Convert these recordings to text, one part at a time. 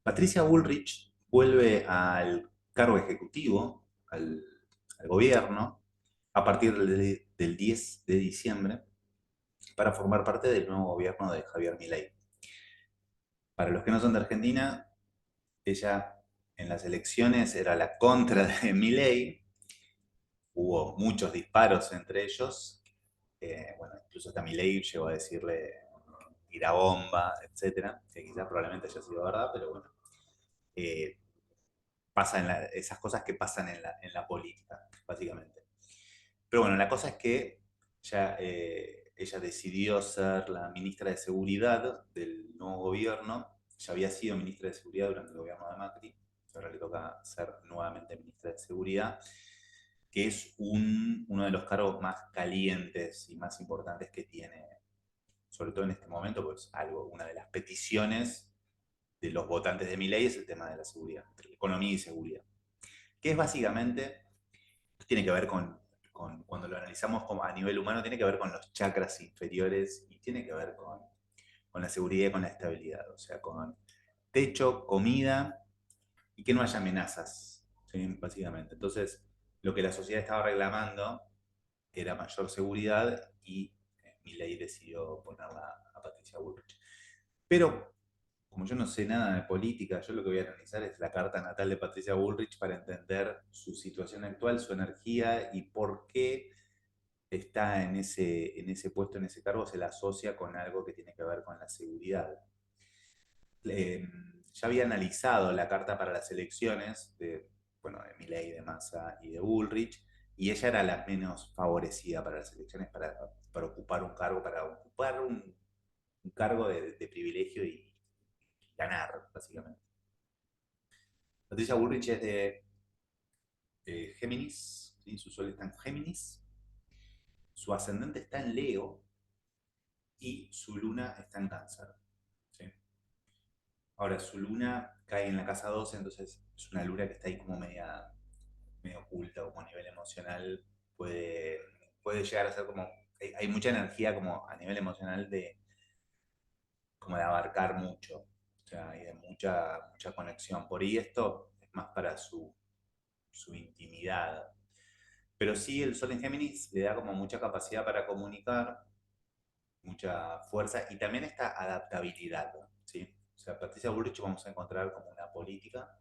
Patricia Bullrich vuelve al cargo ejecutivo, al gobierno, a partir del 10 de diciembre, para formar parte del nuevo gobierno de Javier Milei. Para los que no son de Argentina, ella en las elecciones era la contra de Milei, hubo muchos disparos entre ellos, bueno, incluso hasta Milei llegó a decirle tira bomba, etcétera, que quizás probablemente haya sido verdad, pero bueno, eh, esas cosas que pasan en la política, básicamente. Pero bueno, la cosa es que ella decidió ser la ministra de Seguridad del nuevo gobierno. Ya había sido ministra de Seguridad durante el gobierno de Macri. Ahora le toca ser nuevamente ministra de Seguridad, que es uno de los cargos más calientes y más importantes que tiene, sobre todo en este momento, pues una de las peticiones de los votantes de mi ley es el tema de la seguridad, economía y seguridad, que es básicamente, tiene que ver cuando lo analizamos como a nivel humano, tiene que ver con los chakras inferiores y tiene que ver con la seguridad y con la estabilidad, o sea, con techo, comida y que no haya amenazas, ¿sí? Básicamente. Entonces, lo que la sociedad estaba reclamando era mayor seguridad y Milei decidió ponerla a Patricia Bullrich. Pero como yo no sé nada de política, yo lo que voy a analizar es la carta natal de Patricia Bullrich para entender su situación actual, su energía y por qué está en ese puesto, en ese cargo, se la asocia con algo que tiene que ver con la seguridad. Eh, ya había analizado la carta para las elecciones bueno, de Milei, de Massa y de Bullrich, y ella era la menos favorecida para las elecciones, para ocupar un cargo, para ocupar un cargo de privilegio y ganar, básicamente. Patricia Bullrich es de Géminis, ¿sí? Su sol está en Géminis, su ascendente está en Leo y su luna está en Cáncer. ¿Sí? Ahora, su luna cae en la casa 12, entonces es una luna que está ahí como medio oculta, como a nivel emocional, puede, puede llegar a ser como, hay mucha energía como a nivel emocional como de abarcar mucho, o sea, hay de mucha conexión. Por ahí esto es más para su intimidad. Pero sí, el Sol en Géminis le da como mucha capacidad para comunicar, mucha fuerza y también esta adaptabilidad, ¿sí? O sea, Patricia Bullrich vamos a encontrar como una política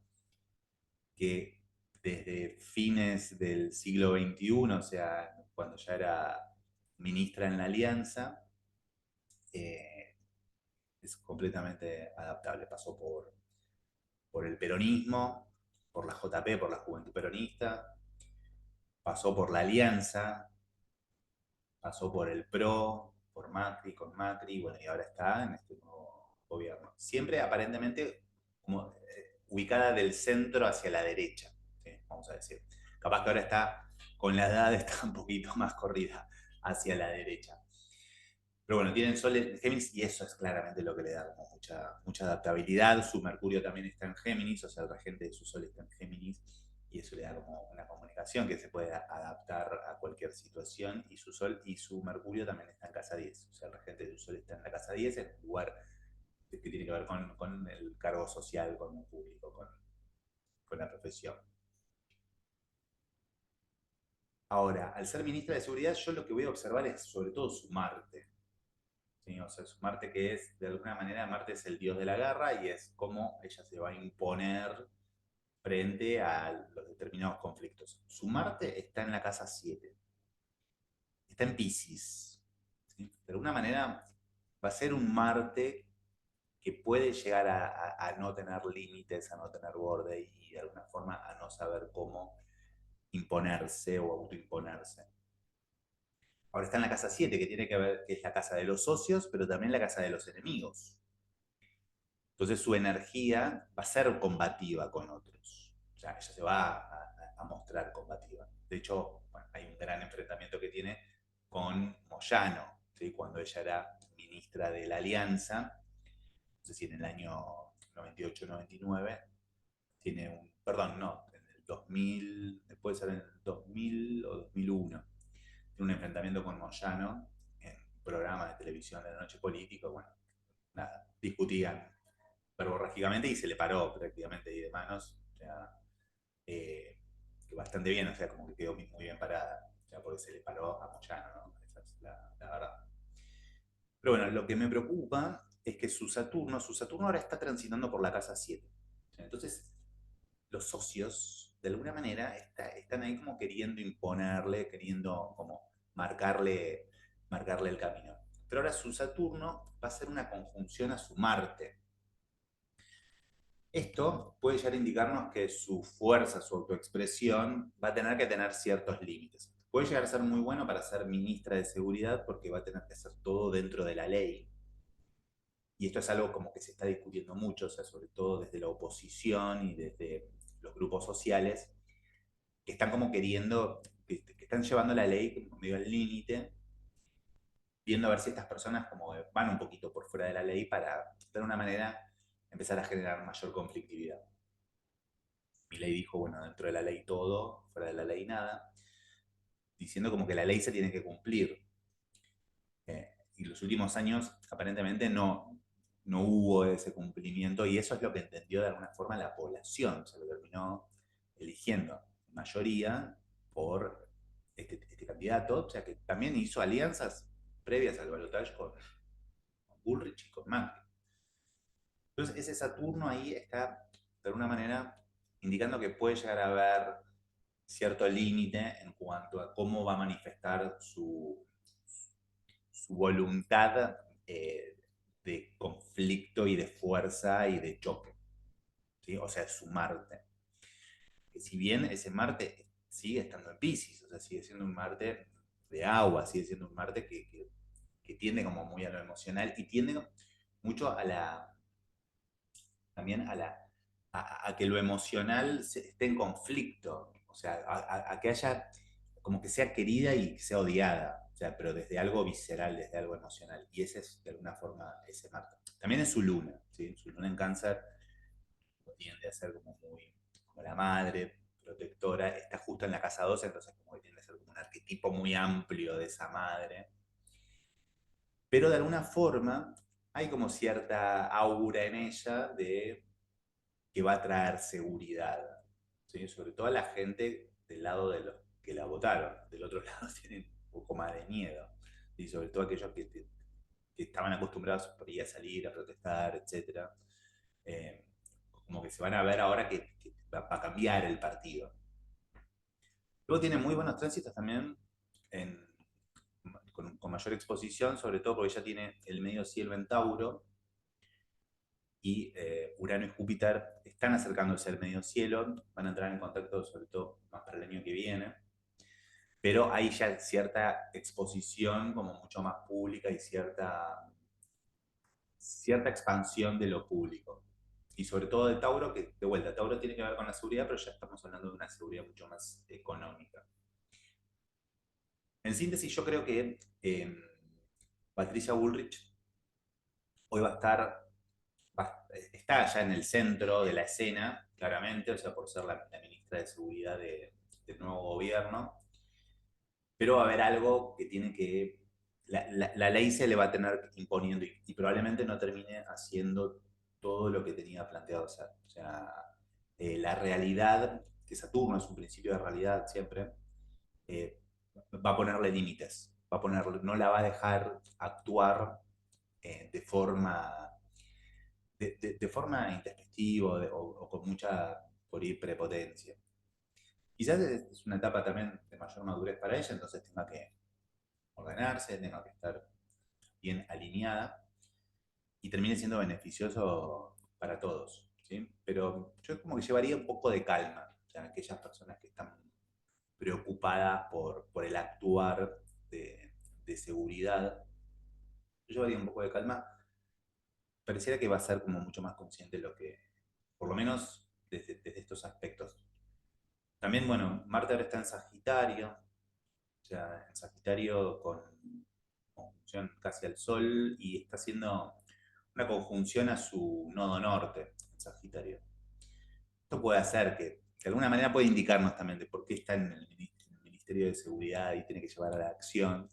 que desde fines del siglo XXI, o sea, cuando ya era ministra en la Alianza, eh, es completamente adaptable. Pasó por el peronismo, por la JP, por la Juventud Peronista, pasó por la Alianza, pasó por el PRO, por Macri, con Macri, bueno, y ahora está en este nuevo gobierno. Siempre aparentemente como ubicada del centro hacia la derecha, ¿sí? Vamos a decir. Capaz que ahora está, con la edad, está un poquito más corrida hacia la derecha. Pero bueno, tienen Sol en Géminis y eso es claramente lo que le da como mucha adaptabilidad. Su Mercurio también está en Géminis, o sea, el regente de su Sol está en Géminis y eso le da como una comunicación que se puede adaptar a cualquier situación y su Sol y su Mercurio también está en casa 10, o sea, el regente de su Sol está en la casa 10, en un lugar que tiene que ver con el cargo social, con el público, con la profesión. Ahora, al ser ministra de Seguridad, yo lo que voy a observar es sobre todo su Marte. ¿Sí? O sea, su Marte que es, de alguna manera, Marte es el dios de la guerra y es cómo ella se va a imponer frente a los determinados conflictos. Su Marte está en la casa 7, está en Pisces. ¿Sí? De alguna manera va a ser un Marte que puede llegar a no tener límites, a no tener borde y de alguna forma a no saber cómo imponerse o autoimponerse. Ahora está en la casa 7 que tiene que ver, que es la casa de los socios, pero también la casa de los enemigos. Entonces su energía va a ser combativa con otros. O sea, ella se va a mostrar combativa. De hecho, bueno, hay un gran enfrentamiento que tiene con Moyano, ¿sí? Cuando ella era ministra de la Alianza, no sé si en el año 98-99, tiene un, perdón, no, en el 2000, puede ser en el 2000 o 2001, tiene un enfrentamiento con Moyano en un programa de televisión de la noche político, bueno, nada, discutían verborrágicamente y se le paró prácticamente ahí de manos. O sea, eh, que bastante bien, o sea, como que quedó muy bien parada, o sea, porque se le paró a Moyano, ¿no? Esa es la verdad. Pero bueno, lo que me preocupa es que su Saturno ahora está transitando por la casa 7. Entonces, los socios, de alguna manera, están ahí como queriendo imponerle, queriendo como marcarle el camino. Pero ahora su Saturno va a ser una conjunción a su Marte. Esto puede llegar a indicarnos que su fuerza, su autoexpresión, va a tener que tener ciertos límites. Puede llegar a ser muy bueno para ser ministra de Seguridad porque va a tener que hacer todo dentro de la ley. Y esto es algo como que se está discutiendo mucho, o sea, sobre todo desde la oposición y desde los grupos sociales, que están como queriendo, que están llevando la ley como medio al límite, viendo a ver si estas personas como van un poquito por fuera de la ley para, de alguna manera, empezar a generar mayor conflictividad. Milei dijo, bueno, dentro de la ley todo, fuera de la ley nada, diciendo como que la ley se tiene que cumplir. Y los últimos años aparentemente no hubo ese cumplimiento y eso es lo que entendió de alguna forma la población, se lo terminó eligiendo en mayoría por este candidato, o sea que también hizo alianzas previas al balotaje con Bullrich y con Macri. Entonces ese Saturno ahí está de alguna manera indicando que puede llegar a haber cierto límite en cuanto a cómo va a manifestar su voluntad de conflicto y de fuerza y de choque. ¿Sí? O sea, su Marte. Que si bien ese Marte sigue estando en Pisces, o sea, sigue siendo un Marte de agua, sigue siendo un Marte que tiende como muy a lo emocional y tiende mucho también a que lo emocional esté en conflicto, o sea, a que haya como que sea querida y que sea odiada, o sea, pero desde algo visceral, desde algo emocional. Y ese es de alguna forma ese Marte. También es su luna, ¿sí? Su luna en cáncer tiende a ser como muy, como la madre, protectora, está justo en la casa 12, entonces como que tiende a ser como un arquetipo muy amplio de esa madre. Pero de alguna forma hay como cierta aura en ella de que va a traer seguridad, ¿sí? Sobre todo a la gente del lado de los que la votaron. Del otro lado tienen un poco más de miedo, y sobre todo aquellos que estaban acostumbrados por ahí a salir, a protestar, etc. Eh, como que se van a ver ahora que va a cambiar el partido. Luego tiene muy buenos tránsitos también en, con mayor exposición, sobre todo porque ya tiene el medio cielo en Tauro, y Urano y Júpiter están acercándose al medio cielo, van a entrar en contacto sobre todo más para el año que viene, pero hay ya cierta exposición como mucho más pública y cierta expansión de lo público. Y sobre todo de Tauro, que de vuelta, Tauro tiene que ver con la seguridad, pero ya estamos hablando de una seguridad mucho más económica. En síntesis, yo creo que Patricia Bullrich hoy está ya en el centro de la escena, claramente, o sea, por ser la ministra de Seguridad del nuevo gobierno, pero va a haber algo que tiene que, la ley se le va a tener imponiendo y probablemente no termine haciendo todo lo que tenía planteado hacer. O sea, la realidad, que Saturno es un principio de realidad siempre, eh, va a ponerle límites, no la va a dejar actuar de forma intempestiva o con mucha por ahí, prepotencia. Quizás es una etapa también de mayor madurez para ella, entonces tenga que ordenarse, tenga que estar bien alineada y termine siendo beneficioso para todos. ¿Sí? Pero yo como que llevaría un poco de calma, o sea, aquellas personas que están preocupadas por el actuar de seguridad, yo llevaría un poco de calma. Pareciera que va a ser como mucho más consciente de lo que, por lo menos desde estos aspectos. También, bueno, Marte ahora está en Sagitario, o sea, en Sagitario con conjunción casi al Sol y está haciendo una conjunción a su nodo norte en Sagitario. Esto puede hacer que, de alguna manera puede indicarnos también de por qué está en el Ministerio de Seguridad y tiene que llevar a la acción,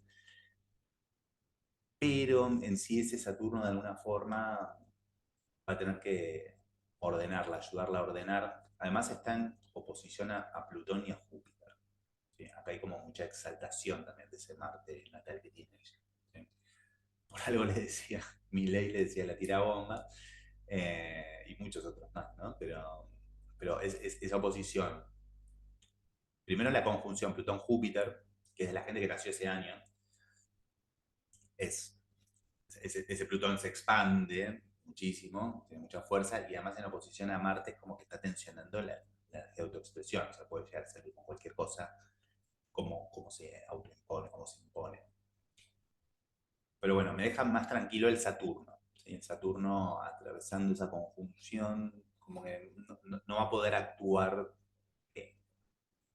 pero en sí ese Saturno de alguna forma va a tener que ordenarla, ayudarla a ordenar. Además está en oposición a Plutón y a Júpiter. ¿Sí? Acá hay como mucha exaltación también de ese Marte natal que tiene ella. ¿Sí? Por algo le decía, Milei le decía la tira bomba, y muchos otros más, ¿no? Pero esa oposición, primero la conjunción Plutón-Júpiter, que es de la gente que nació ese año, es, ese Plutón se expande muchísimo, tiene mucha fuerza, y además en oposición a Marte es como que está tensionando la autoexpresión, o sea, puede llegar a ser con cualquier cosa, como se autoimpone, como se impone. Pero bueno, me deja más tranquilo el Saturno. ¿Sí? El Saturno atravesando esa conjunción, como que no va a poder actuar. eh,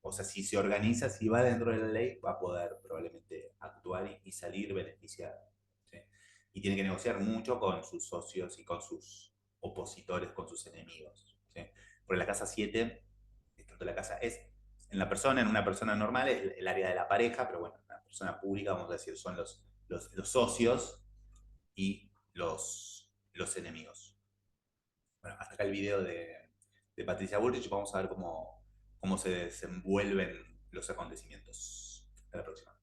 o sea, si se organiza, si va dentro de la ley, va a poder probablemente actuar y salir beneficiado. ¿Sí? Y tiene que negociar mucho con sus socios y con sus opositores, con sus enemigos. ¿Sí? Porque la casa 7, tanto la casa es en la persona, en una persona normal, es el área de la pareja, pero bueno, en una persona pública, vamos a decir, son los socios y los enemigos. Bueno, hasta acá el video de Patricia Bullrich. Vamos a ver cómo se desenvuelven los acontecimientos. Hasta la próxima.